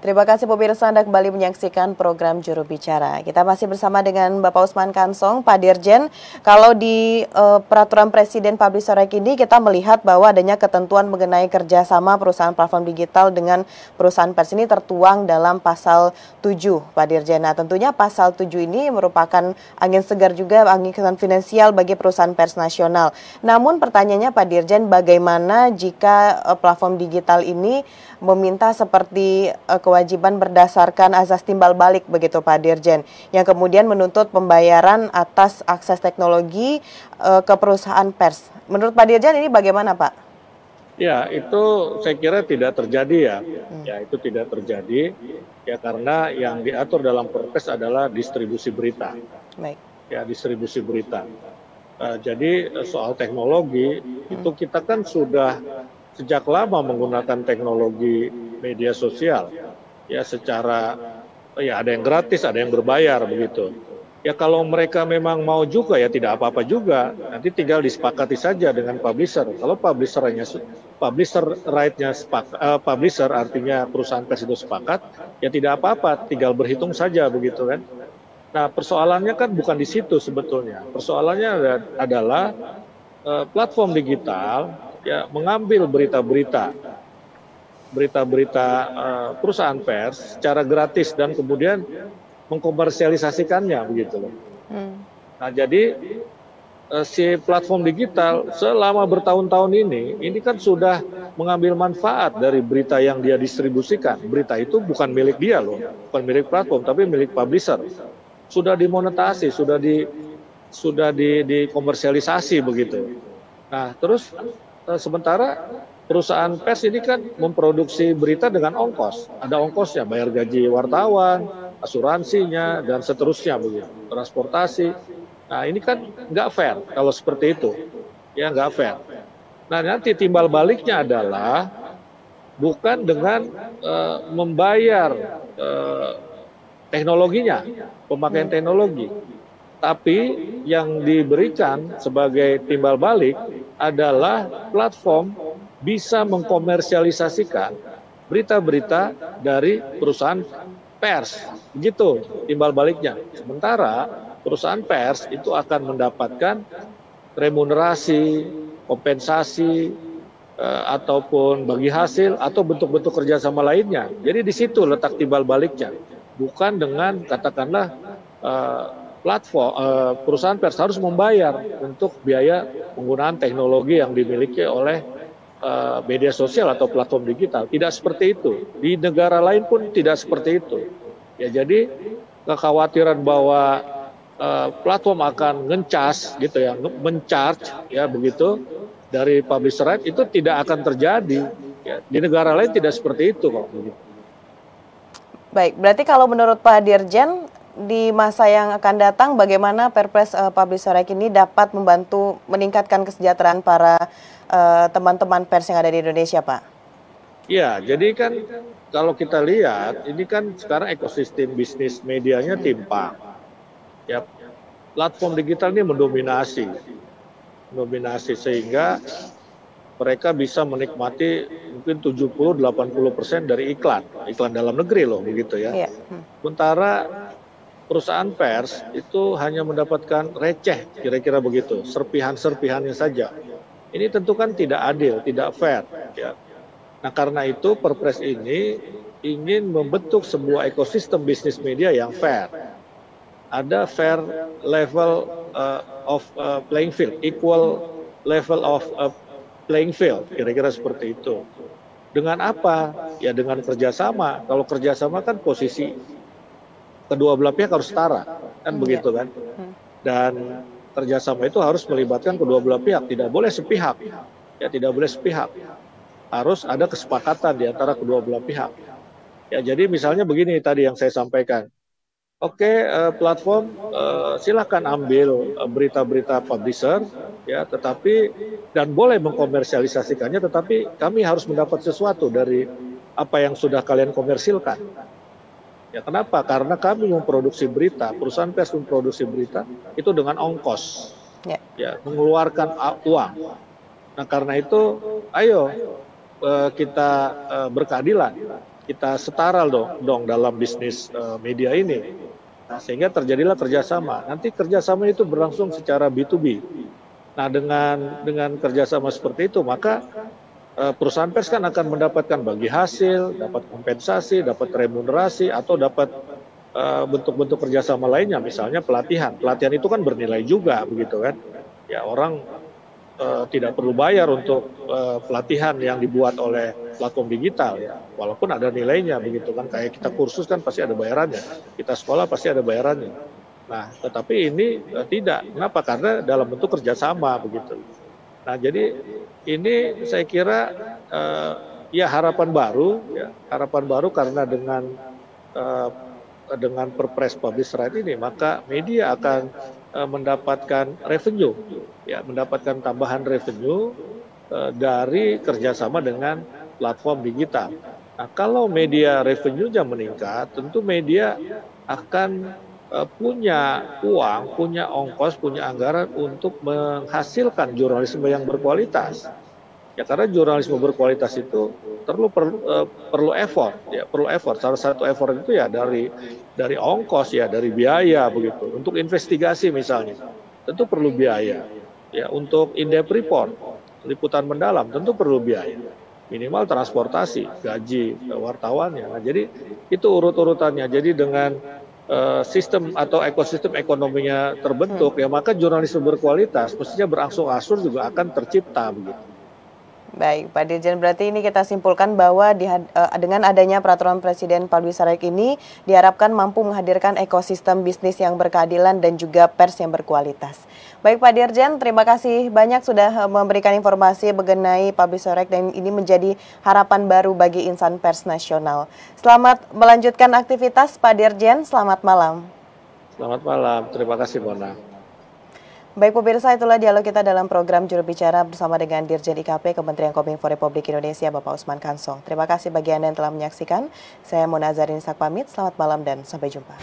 Terima kasih pemirsa, Anda kembali menyaksikan program Juru Bicara. Kita masih bersama dengan Bapak Usman Kansong, Pak Dirjen. Kalau di Peraturan Presiden Publisher Act ini kita melihat bahwa adanya ketentuan mengenai kerjasama perusahaan platform digital dengan perusahaan pers ini tertuang dalam pasal 7, Pak Dirjen. Nah, tentunya pasal 7 ini merupakan angin segar juga, angin finansial bagi perusahaan pers nasional. Namun pertanyaannya Pak Dirjen, bagaimana jika platform digital ini meminta seperti kewajiban berdasarkan azas timbal balik begitu Pak Dirjen, yang kemudian menuntut pembayaran atas akses teknologi ke perusahaan pers. Menurut Pak Dirjen ini bagaimana Pak? Ya, itu saya kira tidak terjadi ya. Ya, itu tidak terjadi ya karena yang diatur dalam Perpres adalah distribusi berita. Baik. Ya, distribusi berita. Jadi soal teknologi itu kita kan sudah sejak lama menggunakan teknologi media sosial. Ya, secara ya ada yang gratis, ada yang berbayar begitu. Ya kalau mereka memang mau juga ya tidak apa-apa juga. Nanti tinggal disepakati saja dengan publisher. Kalau publisher right-nya publisher artinya perusahaan pers itu sepakat, ya tidak apa-apa, tinggal berhitung saja begitu kan. Nah, persoalannya kan bukan di situ sebetulnya. Persoalannya adalah platform digital ya mengambil berita-berita perusahaan pers secara gratis dan kemudian mengkomersialisasikannya begitu loh. Nah, jadi si platform digital selama bertahun-tahun ini kan sudah mengambil manfaat dari berita yang dia distribusikan. Berita itu bukan milik dia loh, bukan milik platform tapi milik publisher. Sudah dimonetasi, sudah dikomersialisasi begitu. Nah, terus sementara perusahaan pers ini kan memproduksi berita dengan ongkos. Ada ongkosnya, bayar gaji wartawan, asuransinya, dan seterusnya begitu. Transportasi. Nah, ini kan nggak fair kalau seperti itu. Ya, nggak fair. Nah, nanti timbal baliknya adalah bukan dengan membayar teknologinya, pemakaian teknologi. Tapi yang diberikan sebagai timbal balik adalah platform bisa mengkomersialisasikan berita-berita dari perusahaan pers. Begitu timbal baliknya. Sementara perusahaan pers itu akan mendapatkan remunerasi, kompensasi, ataupun bagi hasil atau bentuk-bentuk kerjasama lainnya. Jadi di situ letak timbal baliknya. Bukan dengan katakanlah platform perusahaan pers harus membayar untuk biaya penggunaan teknologi yang dimiliki oleh media sosial atau platform digital. Tidak seperti itu. Di negara lain pun tidak seperti itu. Ya, jadi kekhawatiran bahwa platform akan ngencas gitu ya, mencharge ya begitu dari publisher right itu tidak akan terjadi. Ya, di negara lain tidak seperti itu kok. Baik, berarti kalau menurut Pak Dirjen di masa yang akan datang bagaimana Perpres Publisher Act ini dapat membantu meningkatkan kesejahteraan para teman-teman pers yang ada di Indonesia, Pak? Ya, jadi kan kalau kita lihat ini kan sekarang ekosistem bisnis medianya timpang. Ya, platform digital ini mendominasi sehingga mereka bisa menikmati mungkin 70-80% dari iklan dalam negeri loh begitu ya. Sementara perusahaan pers itu hanya mendapatkan receh kira-kira begitu, serpihan-serpihannya saja. Ini tentu kan tidak adil, tidak fair. Ya. Nah karena itu Perpres ini ingin membentuk sebuah ekosistem bisnis media yang fair. Ada fair level of playing field, equal level of playing field, kira-kira seperti itu. Dengan apa? Ya dengan kerjasama. Kalau kerjasama kan posisi kedua belah pihak harus setara, kan begitu kan? Dan kerjasama itu harus melibatkan kedua belah pihak, tidak boleh sepihak. Ya tidak boleh sepihak. Harus ada kesepakatan di antara kedua belah pihak. Ya jadi misalnya begini tadi yang saya sampaikan. Oke, platform silakan ambil berita-berita publisher, ya, tetapi dan boleh mengkomersialisasikannya, tetapi kami harus mendapat sesuatu dari apa yang sudah kalian komersilkan. Ya kenapa? Karena kami memproduksi berita, perusahaan pers memproduksi berita itu dengan ongkos, ya mengeluarkan uang. Nah karena itu, ayo kita berkeadilan. kita setara dong dalam bisnis media ini. Nah, sehingga terjadilah kerjasama. Nanti kerjasama itu berlangsung secara B2B. Nah, dengan kerjasama seperti itu, maka perusahaan pers kan akan mendapatkan bagi hasil, dapat kompensasi, dapat remunerasi, atau dapat bentuk-bentuk kerjasama lainnya, misalnya pelatihan. Pelatihan itu kan bernilai juga, begitu kan? Ya, orang tidak perlu bayar untuk pelatihan yang dibuat oleh platform digital, ya, walaupun ada nilainya, begitu kan? Kayak kita kursus kan pasti ada bayarannya, kita sekolah pasti ada bayarannya. Nah, tetapi ini tidak. Kenapa? Karena dalam bentuk kerjasama, begitu. Nah, jadi ini saya kira ya harapan baru karena dengan Perpres Publish Right ini, maka media akan mendapatkan revenue, ya, mendapatkan tambahan revenue dari kerjasama dengan platform digital. Nah, kalau media revenue-nya meningkat, tentu media akan punya uang, punya ongkos, punya anggaran untuk menghasilkan jurnalisme yang berkualitas. Ya, karena jurnalisme berkualitas itu perlu effort, ya, perlu effort. Salah satu effort itu ya dari ongkos, ya, dari biaya, begitu. Untuk investigasi misalnya, tentu perlu biaya. Ya, untuk in-depth report, liputan mendalam, tentu perlu biaya. Minimal transportasi, gaji wartawannya. Nah, jadi itu urut-urutannya. Jadi dengan sistem atau ekosistem ekonominya terbentuk, ya, maka jurnalisme berkualitas mestinya berangsur-angsur juga akan tercipta, begitu. Baik, Pak Dirjen, berarti ini kita simpulkan bahwa dengan adanya peraturan Presiden Publish Right ini diharapkan mampu menghadirkan ekosistem bisnis yang berkeadilan dan juga pers yang berkualitas. Baik, Pak Dirjen, terima kasih banyak sudah memberikan informasi mengenai Publish Right dan ini menjadi harapan baru bagi insan pers nasional. Selamat melanjutkan aktivitas, Pak Dirjen. Selamat malam. Selamat malam, terima kasih, Mona. Baik pemirsa, itulah dialog kita dalam program Juru Bicara bersama dengan Dirjen IKP Kementerian Kominfo Republik Indonesia, Bapak Usman Kansong. Terima kasih bagi Anda yang telah menyaksikan. Saya Mona Zarin Sak pamit, selamat malam dan sampai jumpa.